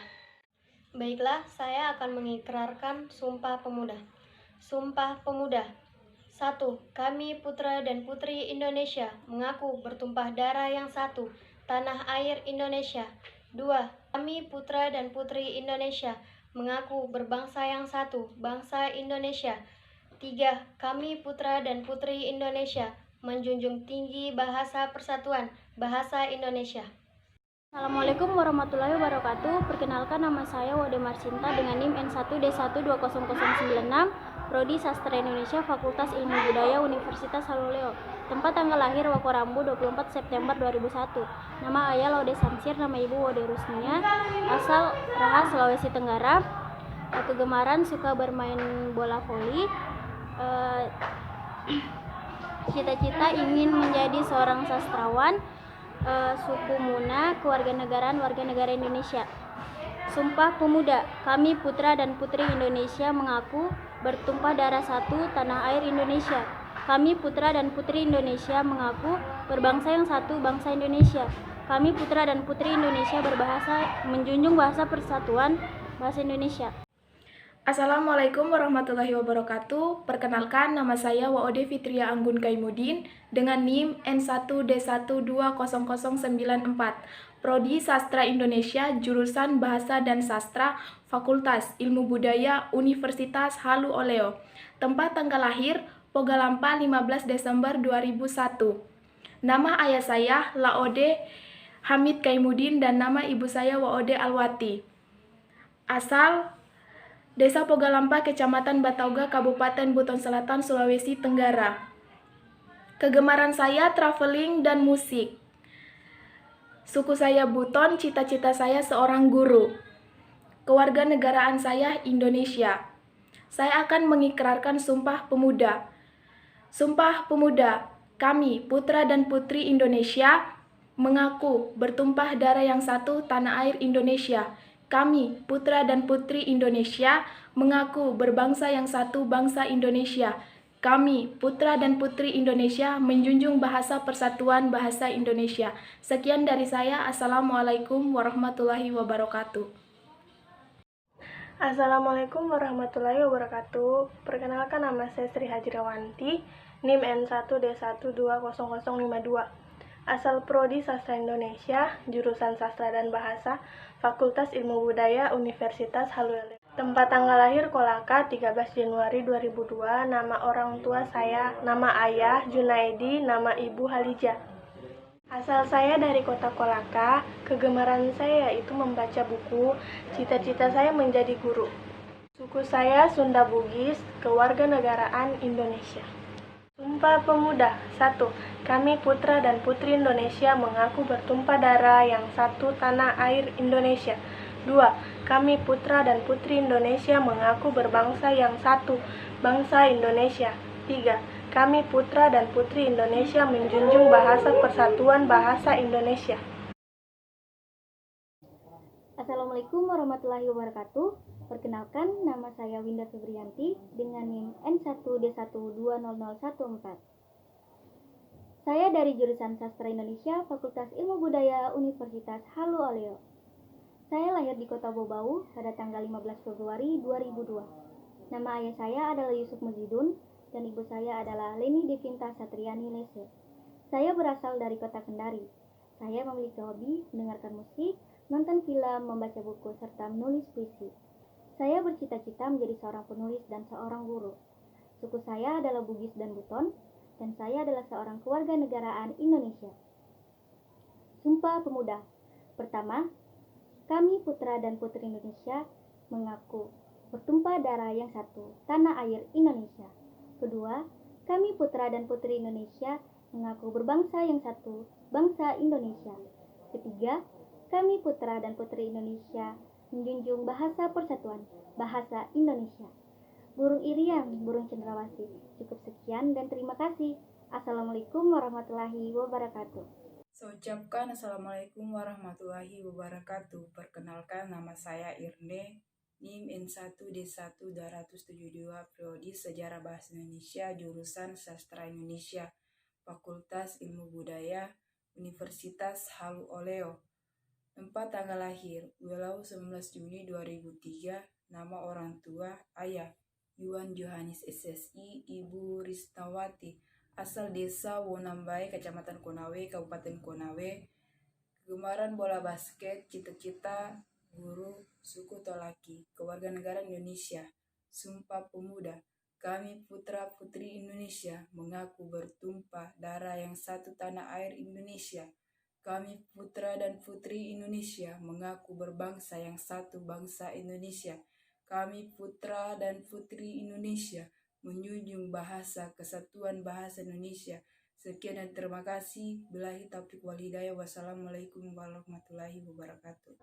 Baiklah, saya akan mengikrarkan Sumpah Pemuda. Sumpah Pemuda. 1. Kami putra dan putri Indonesia mengaku bertumpah darah yang satu, tanah air Indonesia. 2. Kami putra dan putri Indonesia mengaku berbangsa yang satu, bangsa Indonesia. 3. Kami putra dan putri Indonesia menjunjung tinggi bahasa persatuan, bahasa Indonesia. Assalamualaikum warahmatullahi wabarakatuh. Perkenalkan, nama saya Wode Marsinta dengan NIM N1D1200096, Prodi Sastra Indonesia, Fakultas Ilmu Budaya, Universitas Haluleo. Tempat tanggal lahir Wakorambu 24 September 2001. Nama ayah Laude Samsir, nama ibu Wode Rusnia. Asal Raha, Sulawesi Tenggara. Kegemaran suka bermain bola voli. Cita-cita ingin menjadi seorang sastrawan. Suku Muna, kewarganegaraan warga negara Indonesia. Sumpah Pemuda, kami putra dan putri Indonesia mengaku bertumpah darah satu tanah air Indonesia. Kami putra dan putri Indonesia mengaku berbangsa yang satu, bangsa Indonesia. Kami putra dan putri Indonesia berbahasa menjunjung bahasa persatuan, bahasa Indonesia. Assalamualaikum warahmatullahi wabarakatuh. Perkenalkan, nama saya Waode Fitria Anggun Kaimudin dengan NIM N1D1200094, Prodi Sastra Indonesia, jurusan Bahasa dan Sastra, Fakultas Ilmu Budaya, Universitas Halu Oleo. Tempat tanggal lahir Pogalampa 15 Desember 2001. Nama ayah saya Laode Hamid Kaimudin dan nama ibu saya Waode Alwati. Asal Desa Pogalampa, Kecamatan Batauga, Kabupaten Buton Selatan, Sulawesi Tenggara. Kegemaran saya traveling dan musik. Suku saya Buton, cita-cita saya seorang guru. Kewarganegaraan saya Indonesia. Saya akan mengikrarkan Sumpah Pemuda. Sumpah Pemuda, kami putra dan putri Indonesia mengaku bertumpah darah yang satu tanah air Indonesia. Kami, putra dan putri Indonesia, mengaku berbangsa yang satu, bangsa Indonesia. Kami, putra dan putri Indonesia, menjunjung bahasa persatuan, bahasa Indonesia. Sekian dari saya. Assalamualaikum warahmatullahi wabarakatuh. Assalamualaikum warahmatullahi wabarakatuh. Perkenalkan, nama saya Sri Hajirawanti, NIM N1D1200052. Asal Prodi Sastra Indonesia, jurusan Sastra dan Bahasa, Fakultas Ilmu Budaya, Universitas Haluleo. Tempat tanggal lahir Kolaka 13 Januari 2002. Nama orang tua saya, nama ayah Junaidi, nama ibu Halijah. Asal saya dari kota Kolaka, kegemaran saya yaitu membaca buku, cita-cita saya menjadi guru. Suku saya Sunda Bugis, kewarganegaraan Indonesia. Sumpah Pemuda. 1. Kami putra dan putri Indonesia mengaku bertumpah darah yang satu tanah air Indonesia. 2. Kami putra dan putri Indonesia mengaku berbangsa yang satu, bangsa Indonesia. 3. Kami putra dan putri Indonesia menjunjung bahasa persatuan, bahasa Indonesia. Assalamualaikum warahmatullahi wabarakatuh. Perkenalkan, nama saya Winda Febrianti dengan NIM N1D1200014. Saya dari jurusan Sastra Indonesia, Fakultas Ilmu Budaya, Universitas Halu Oleo. Saya lahir di Kota Bobau pada tanggal 15 Februari 2002. Nama ayah saya adalah Yusuf Muzidun dan ibu saya adalah Leni Devinta Satriani Lese. Saya berasal dari Kota Kendari. Saya memiliki hobi mendengarkan musik, nonton film, membaca buku, serta menulis puisi. Saya bercita-cita menjadi seorang penulis dan seorang guru. Suku saya adalah Bugis dan Buton, dan saya adalah seorang kewarganegaraan Indonesia. Sumpah Pemuda. Pertama, kami putra dan putri Indonesia mengaku bertumpah darah yang satu, tanah air Indonesia. Kedua, kami putra dan putri Indonesia mengaku berbangsa yang satu, bangsa Indonesia. Ketiga, kami putra dan putri Indonesia menjunjung bahasa persatuan, bahasa Indonesia. Burung Irian, burung cendrawasih. Cukup sekian dan terima kasih. Assalamualaikum warahmatullahi wabarakatuh. Saya ucapkan Assalamualaikum warahmatullahi wabarakatuh. Perkenalkan, nama saya Irne, NIM N1D1-272, Prodi Sejarah Bahasa Indonesia, jurusan Sastra Indonesia, Fakultas Ilmu Budaya, Universitas Halu Oleo. Tempat tanggal lahir Welau 19 Juni 2003. Nama orang tua ayah Yuan Johannes SSI, ibu Risnawati. Asal desa Wonambai, Kecamatan Konawe, Kabupaten Konawe. Kegemaran bola basket, cita-cita guru, suku Tolaki, kewarganegaraan Indonesia. Sumpah Pemuda. Kami putra-putri Indonesia mengaku bertumpah darah yang satu tanah air Indonesia. Kami putra dan putri Indonesia mengaku berbangsa yang satu bangsa Indonesia. Kami putra dan putri Indonesia menjunjung bahasa kesatuan bahasa Indonesia. Sekian dan terima kasih. Billahi taufiq wal hidayah. Wassalamualaikum warahmatullahi wabarakatuh.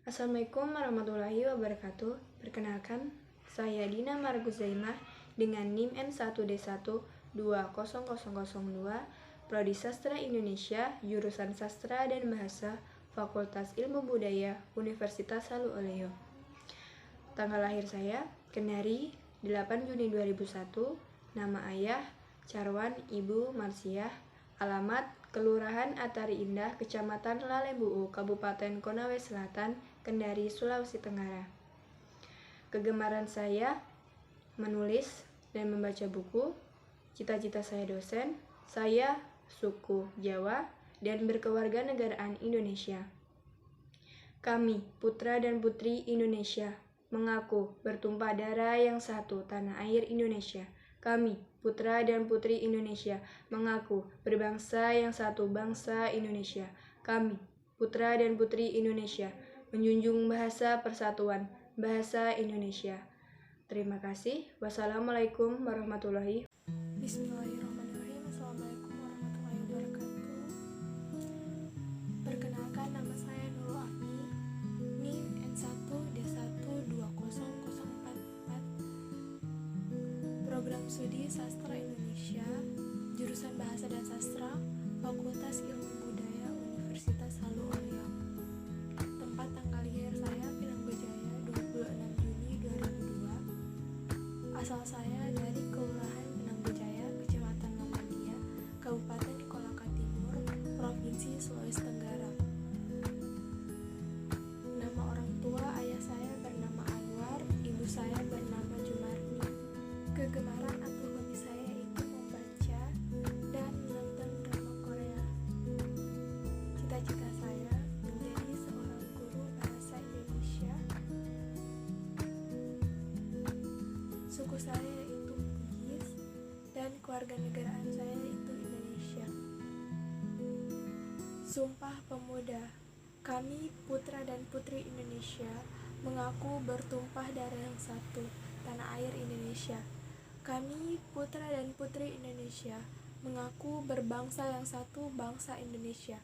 Assalamualaikum warahmatullahi wabarakatuh. Perkenalkan, saya Dina Marguzaimah dengan NIM N1D1-20002, Prodi Sastra Indonesia, jurusan Sastra dan Bahasa, Fakultas Ilmu Budaya, Universitas Halu Oleo. Tanggal lahir saya, Kendari, 8 Juni 2001, nama ayah, Carwan Ibu Marsiah, alamat, Kelurahan Atari Indah, Kecamatan Lalembuu, Kabupaten Konawe Selatan, Kendari, Sulawesi Tenggara. Kegemaran saya menulis dan membaca buku, cita-cita saya dosen, saya suku Jawa dan berkewarganegaraan Indonesia. Kami, putra dan putri Indonesia, mengaku bertumpah darah yang satu tanah air Indonesia. Kami, putra dan putri Indonesia, mengaku berbangsa yang satu bangsa Indonesia. Kami, putra dan putri Indonesia, menjunjung bahasa persatuan bahasa Indonesia. Terima kasih. Wassalamualaikum warahmatullahi wabarakatuh. Bismillahirrahmanirrahim. Assalamualaikum warahmatullahi wabarakatuh. Perkenalkan, nama saya Nurul Afni, NIM N1D1-20044, Program Studi Sastra Indonesia, jurusan Bahasa dan Sastra, Fakultas Ilmu Budaya, Universitas Halu Oleo. Tempat tanggal lahir saya Pinanggojaya, 26 Juni 2002. Asal saya dari Kelurahan Pinanggojaya, Kecamatan Muhammadiyah, Kabupaten Kolaka Timur, Provinsi Sulawesi Tenggara. Nama orang tua ayah saya bernama Anwar, ibu saya bernama Jumarni. Kegemaran atau hobi saya itu membaca dan menonton drama Korea. Cita-cita saya menjadi seorang guru bahasa Indonesia. Suku saya itu Bugis dan kewarganegaraan saya itu Indonesia. Sumpah Pemuda. Kami, putra dan putri Indonesia, mengaku bertumpah darah yang satu, tanah air Indonesia. Kami, putra dan putri Indonesia, mengaku berbangsa yang satu, bangsa Indonesia.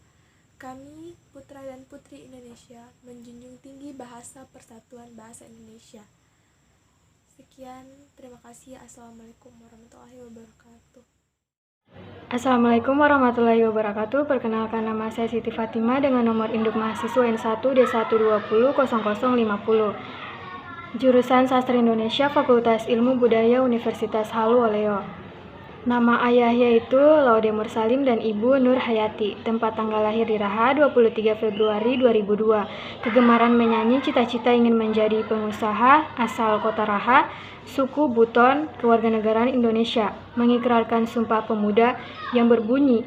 Kami, putra dan putri Indonesia, menjunjung tinggi bahasa persatuan bahasa Indonesia. Sekian, terima kasih. Assalamualaikum warahmatullahi wabarakatuh. Assalamualaikum warahmatullahi wabarakatuh. Perkenalkan, nama saya Siti Fatima dengan nomor induk mahasiswa N1D1200050. Jurusan Sastra Indonesia, Fakultas Ilmu Budaya, Universitas Halu Oleo. Nama ayah yaitu Laude Mursalim dan ibu Nur Hayati. Tempat tanggal lahir di Raha, 23 Februari 2002. Kegemaran menyanyi, cita-cita ingin menjadi pengusaha, asal kota Raha, suku Buton, kewarganegaraan Indonesia. Mengikrarkan Sumpah Pemuda yang berbunyi,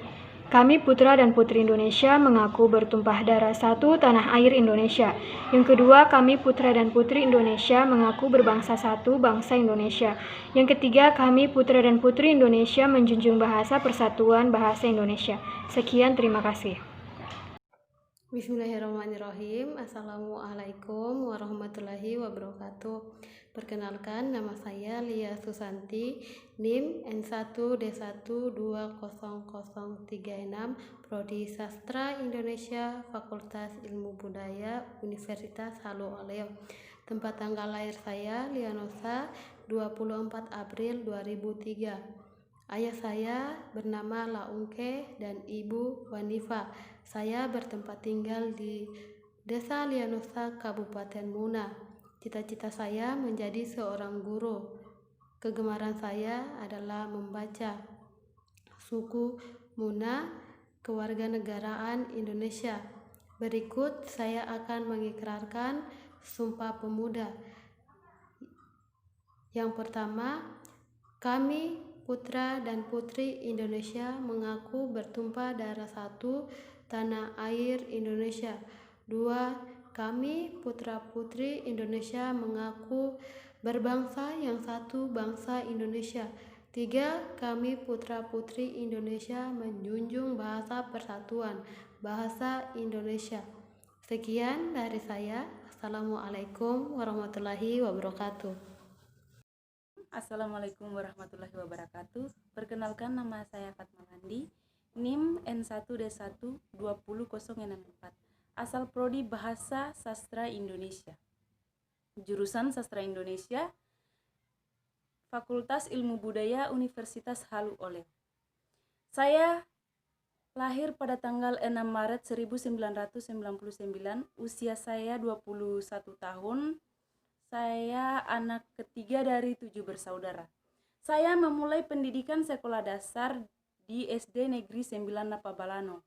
kami putra dan putri Indonesia mengaku bertumpah darah satu tanah air Indonesia. Yang kedua, kami putra dan putri Indonesia mengaku berbangsa satu bangsa Indonesia. Yang ketiga, kami putra dan putri Indonesia menjunjung bahasa persatuan bahasa Indonesia. Sekian, terima kasih. Bismillahirrahmanirrahim. Assalamualaikum warahmatullahi wabarakatuh. Perkenalkan, nama saya Lia Susanti, NIM N1D1-20036, Prodi Sastra Indonesia, Fakultas Ilmu Budaya, Universitas Halu Oleo. Tempat tanggal lahir saya Lianosa, 24 April 2003. Ayah saya bernama Laungke dan ibu Wanifa. Saya bertempat tinggal di Desa Lianosa, Kabupaten Muna. Cita-cita saya menjadi seorang guru. Kegemaran saya adalah membaca. Suku Muna, kewarganegaraan Indonesia. Berikut saya akan mengikrarkan Sumpah Pemuda. Yang pertama, kami putra dan putri Indonesia mengaku bertumpah darah satu tanah air Indonesia. 2. kami putra-putri Indonesia mengaku berbangsa yang satu, bangsa Indonesia. 3. Kami putra-putri Indonesia menjunjung bahasa persatuan, bahasa Indonesia. Sekian dari saya. Assalamualaikum warahmatullahi wabarakatuh. Assalamualaikum warahmatullahi wabarakatuh. Perkenalkan, nama saya Fatma Landi, NIM N1D1 20064. Asal Prodi Bahasa Sastra Indonesia. Jurusan Sastra Indonesia, Fakultas Ilmu Budaya Universitas Halu Oleo. Saya lahir pada tanggal 6 Maret 1999, usia saya 21 tahun. Saya anak ketiga dari 7 bersaudara. Saya memulai pendidikan sekolah dasar di SD Negeri 9 Napabalano.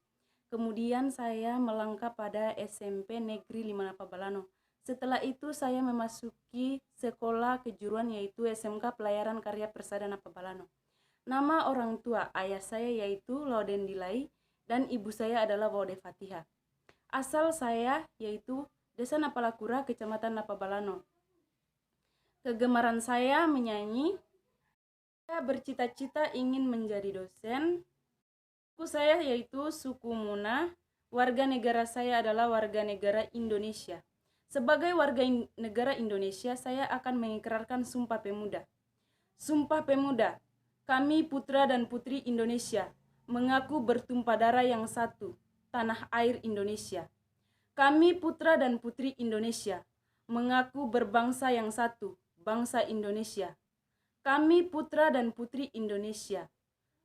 Kemudian saya melangkah pada SMP Negeri 5 Napabalano. Setelah itu saya memasuki sekolah kejuruan yaitu SMK Pelayaran Karya Persada Napabalano. Nama orang tua ayah saya yaitu Lauden Dilai dan ibu saya adalah Waude Fatihah. Asal saya yaitu Desa Napalakura, Kecamatan Napabalano. Kegemaran saya menyanyi. Saya bercita-cita ingin menjadi dosen. Suku saya yaitu suku Muna. Warga negara saya adalah warga negara Indonesia. Sebagai warga negara Indonesia, saya akan mengikrarkan Sumpah Pemuda. Sumpah Pemuda, kami putra dan putri Indonesia, mengaku bertumpah darah yang satu, tanah air Indonesia. Kami putra dan putri Indonesia, mengaku berbangsa yang satu, bangsa Indonesia. Kami putra dan putri Indonesia,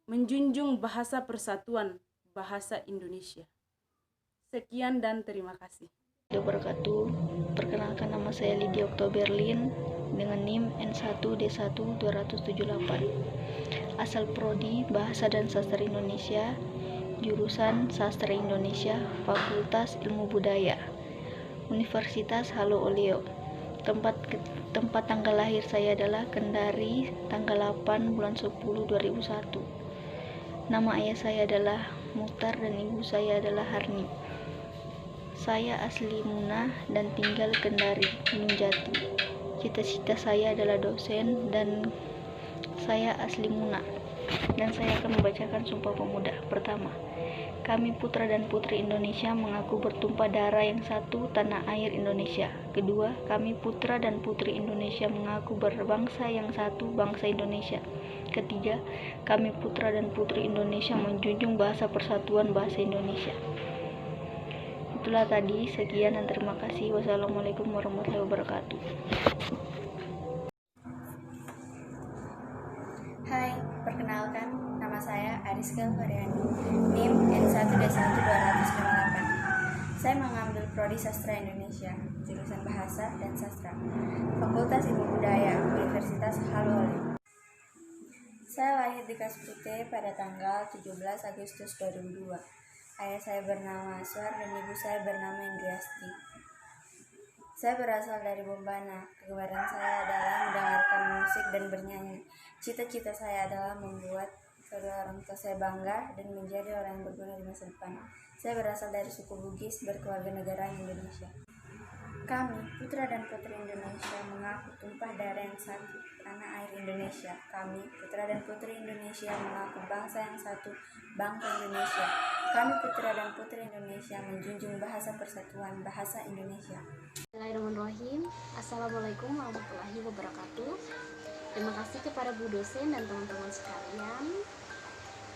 menjunjung bahasa persatuan, bahasa Indonesia. Sekian dan terima kasih. Wabarakatuh. Perkenalkan, nama saya Lydia Oktoberlin dengan NIM N1D1 278. Asal Prodi Bahasa dan Sastra Indonesia, jurusan Sastra Indonesia, Fakultas Ilmu Budaya, Universitas Halu Oleo. Tempat tanggal lahir saya adalah Kendari, tanggal 8 bulan 10 2001. Nama ayah saya adalah Muhtar dan ibu saya adalah Harni. Saya asli Muna dan tinggal Kendari, Gunung Jati. Cita-cita saya adalah dosen dan saya asli Muna. Dan saya akan membacakan Sumpah Pemuda. Pertama, kami putra dan putri Indonesia mengaku bertumpah darah yang satu, tanah air Indonesia. Kedua, kami putra dan putri Indonesia mengaku berbangsa yang satu, bangsa Indonesia. Ketiga, kami putra dan putri Indonesia menjunjung bahasa persatuan, bahasa Indonesia. Itulah tadi, sekian dan terima kasih. Wassalamualaikum warahmatullahi wabarakatuh. Hai, perkenalkan, nama saya Ariska Faryani, NIM N1D1 268. Saya mengambil Prodi Sastra Indonesia, jurusan Bahasa dan Sastra, Fakultas Ilmu Budaya, Universitas Halu Oleo. Saya lahir di Kaspute pada tanggal 17 Agustus 2002. Ayah saya bernama Aswar dan ibu saya bernama Indriasti. Saya berasal dari Bombana. Kegemaran saya adalah mendengarkan musik dan bernyanyi. Cita-cita saya adalah membuat kedua orang tua saya bangga dan menjadi orang yang berguna di masa depan. Saya berasal dari suku Bugis, berkeluarga negaraan Indonesia. Kami, putra dan putri Indonesia, mengaku tumpah darah yang satu, tanah air Indonesia. Kami, putra dan putri Indonesia, mengaku bangsa yang satu, bangsa Indonesia. Kami, putra dan putri Indonesia, menjunjung bahasa persatuan, bahasa Indonesia. Bismillahirrahmanirrahim. Assalamualaikum warahmatullahi wabarakatuh. Terima kasih kepada Bu dosen dan teman-teman sekalian.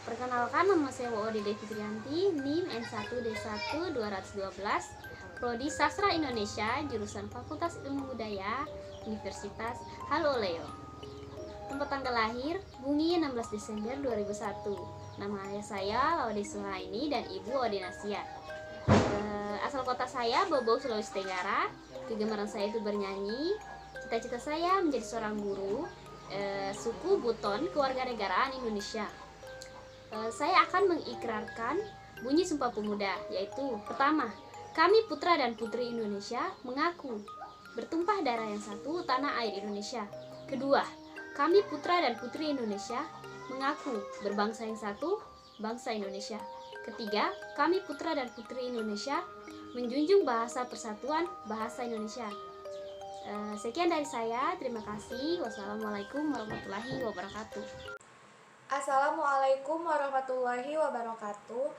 Perkenalkan, nama saya Waude Fitrianti, NIM N1D1 212. Prodi Sastra Indonesia, jurusan Fakultas Ilmu Budaya, Universitas Halu Oleo. Tempat tanggal lahir, Bumi 16 Desember 2001. Nama ayah saya Laude Suhaini dan ibu Ode Nasia. Asal kota saya Bobau, Sulawesi Tenggara. Kegemaran saya itu bernyanyi. Cita-cita saya menjadi seorang guru, suku Buton, kewarganegaraan Indonesia. Saya akan mengikrarkan bunyi Sumpah Pemuda, yaitu pertama, kami putra dan putri Indonesia mengaku bertumpah darah yang satu, tanah air Indonesia. Kedua, kami putra dan putri Indonesia mengaku berbangsa yang satu, bangsa Indonesia. Ketiga, kami putra dan putri Indonesia menjunjung bahasa persatuan bahasa Indonesia. Sekian dari saya, terima kasih. Wassalamualaikum warahmatullahi wabarakatuh. Assalamualaikum warahmatullahi wabarakatuh.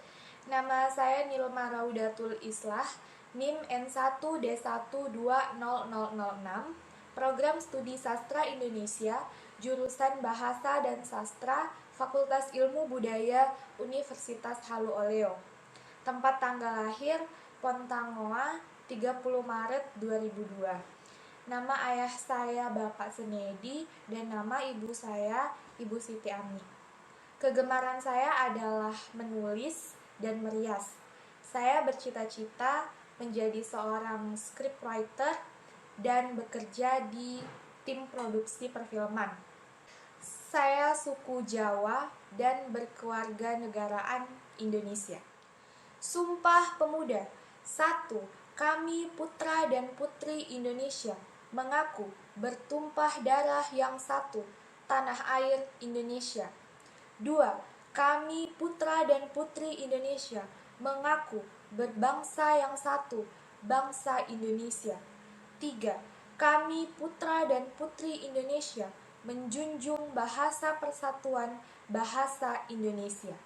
Nama saya Nilma Raudatul Islah, NIM N1D1200006, Program Studi Sastra Indonesia, Jurusan Bahasa dan Sastra, Fakultas Ilmu Budaya, Universitas Halu Oleo. Tempat tanggal lahir, Pontangoa, 30 Maret 2002. Nama ayah saya Bapak Senedi dan nama ibu saya Ibu Siti Ami. Kegemaran saya adalah menulis dan merias. Saya bercita-cita menjadi seorang scriptwriter dan bekerja di tim produksi perfilman. Saya suku Jawa dan berkeluarga negaraan Indonesia. Sumpah Pemuda. 1. Kami putra dan putri Indonesia mengaku bertumpah darah yang satu, tanah air Indonesia. 2. Kami putra dan putri Indonesia mengaku berbangsa yang satu, bangsa Indonesia. 3. Kami putra dan putri Indonesia menjunjung bahasa persatuan bahasa Indonesia.